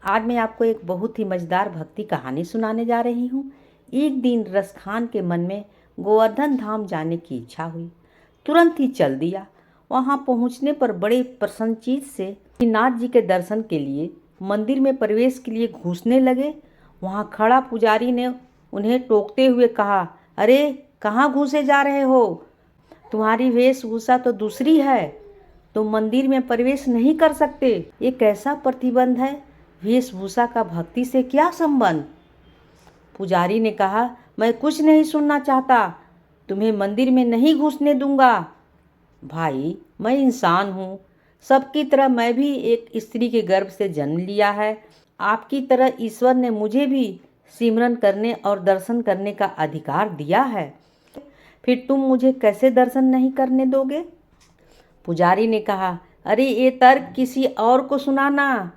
आज मैं आपको एक बहुत ही मज़ेदार भक्ति कहानी सुनाने जा रही हूँ। एक दिन रसखान के मन में गोवर्धन धाम जाने की इच्छा हुई। तुरंत ही चल दिया। वहाँ पहुँचने पर बड़े प्रसन्नचित्त से नाथ जी के दर्शन के लिए मंदिर में प्रवेश के लिए घुसने लगे। वहाँ खड़ा पुजारी ने उन्हें टोकते हुए कहा, अरे कहाँ घुसे जा रहे हो? तुम्हारी वेशभूषा तो दूसरी है, तुम मंदिर में प्रवेश नहीं कर सकते। ये कैसा प्रतिबंध है? वेशभूषा का भक्ति से क्या संबंध? पुजारी ने कहा, मैं कुछ नहीं सुनना चाहता, तुम्हें मंदिर में नहीं घुसने दूंगा। भाई, मैं इंसान हूँ, सबकी तरह मैं भी एक स्त्री के गर्भ से जन्म लिया है। आपकी तरह ईश्वर ने मुझे भी सिमरन करने और दर्शन करने का अधिकार दिया है, फिर तुम मुझे कैसे दर्शन नहीं करने दोगे? पुजारी ने कहा, अरे ये तर्क किसी और को सुनाना,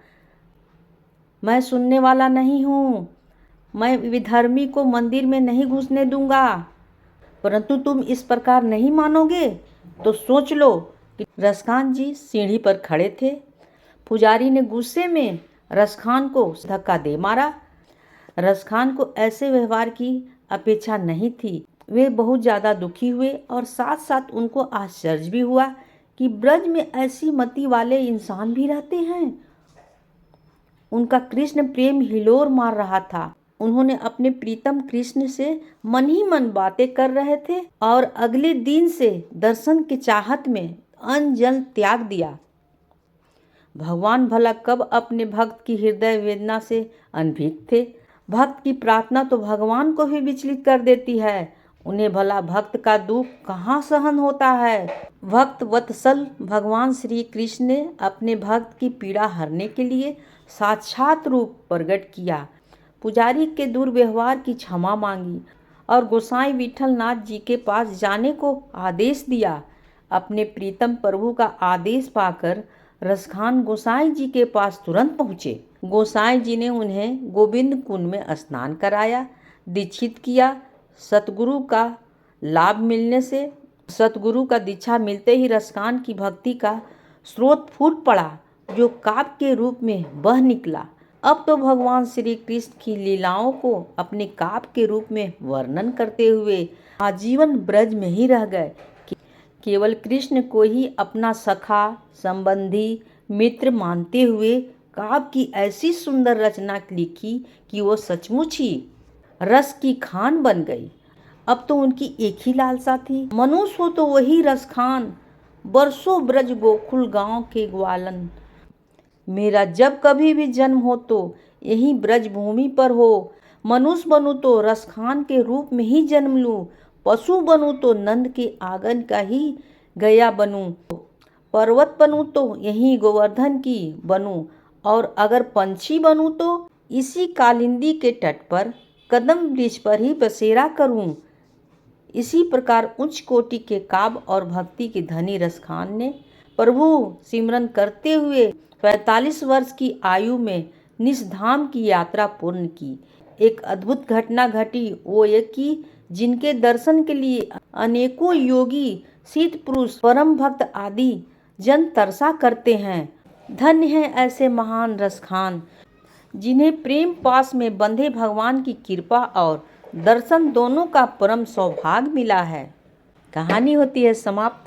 मैं सुनने वाला नहीं हूँ। मैं विधर्मी को मंदिर में नहीं घुसने दूंगा। परंतु तुम इस प्रकार नहीं मानोगे तो सोच लो कि रसखान जी सीढ़ी पर खड़े थे। पुजारी ने गुस्से में रसखान को धक्का दे मारा। रसखान को ऐसे व्यवहार की अपेक्षा नहीं थी। वे बहुत ज़्यादा दुखी हुए और साथ साथ उनको आश्चर्य भी हुआ कि ब्रज में ऐसी मति वाले इंसान भी रहते हैं। उनका कृष्ण प्रेम हिलोर मार रहा था। उन्होंने अपने प्रीतम कृष्ण से मन ही मन बातें कर रहे थे और अगले दिन से दर्शन की चाहत में अन्न जल त्याग दिया। भगवान भला कब अपने भक्त की हृदय वेदना से अनभिज्ञ थे? भक्त की प्रार्थना तो भगवान को भी विचलित कर देती है। उन्हें भला भक्त का दुख कहाँ सहन होता है? भक्त वत्सल भगवान श्री कृष्ण ने अपने भक्त की पीड़ा हरने के लिए साक्षात रूप प्रकट किया। पुजारी के दुर्व्यवहार की क्षमा मांगी और गोसाई विठल नाथ जी के पास जाने को आदेश दिया। अपने प्रीतम प्रभु का आदेश पाकर रसखान गोसाई जी के पास तुरंत पहुँचे। गोसाई जी ने उन्हें गोविंद कुंड में स्नान कराया, दीक्षित किया। सतगुरु का लाभ मिलने से सतगुरु का दीक्षा मिलते ही रसखान की भक्ति का स्रोत फूट पड़ा, जो काव्य के रूप में बह निकला। अब तो भगवान श्री कृष्ण की लीलाओं को अपने काव्य के रूप में वर्णन करते हुए आजीवन ब्रज में ही रह गए। केवल कृष्ण को ही अपना सखा, संबंधी, मित्र मानते हुए काव्य की ऐसी सुंदर रचना लिखी कि वो सचमुच ही रस की खान बन गई। अब तो उनकी एक ही लालसा थी, मनुष्य हो तो वही रसखान, बरसों ब्रज गोकुल गांव के ग्वालन। मेरा जब कभी भी जन्म हो तो यही ब्रज भूमि पर हो। मनुष्य बनूं तो रसखान के रूप में ही जन्म लूं, पशु बनूं तो नंद के आंगन का ही गया बनूं, पर्वत बनूं तो यही गोवर्धन की बनूं, और अगर पंछी बनूं तो इसी कालिंदी के तट पर कदम वृक्ष पर ही बसेरा करूं। इसी प्रकार उच्च कोटि के काव्य और भक्ति के धनी रसखान ने प्रभु सिमरन करते हुए 45 वर्ष की आयु में निजधाम की यात्रा पूर्ण की। एक अद्भुत घटना घटी, वो ये कि जिनके दर्शन के लिए अनेकों योगी, सिद्ध पुरुष, परम भक्त आदि जन तरसा करते हैं। धन्य है ऐसे महान रसखान, जिन्हें प्रेम पास में बंधे भगवान की कृपा और दर्शन दोनों का परम सौभाग्य मिला है। कहानी होती है समाप्त।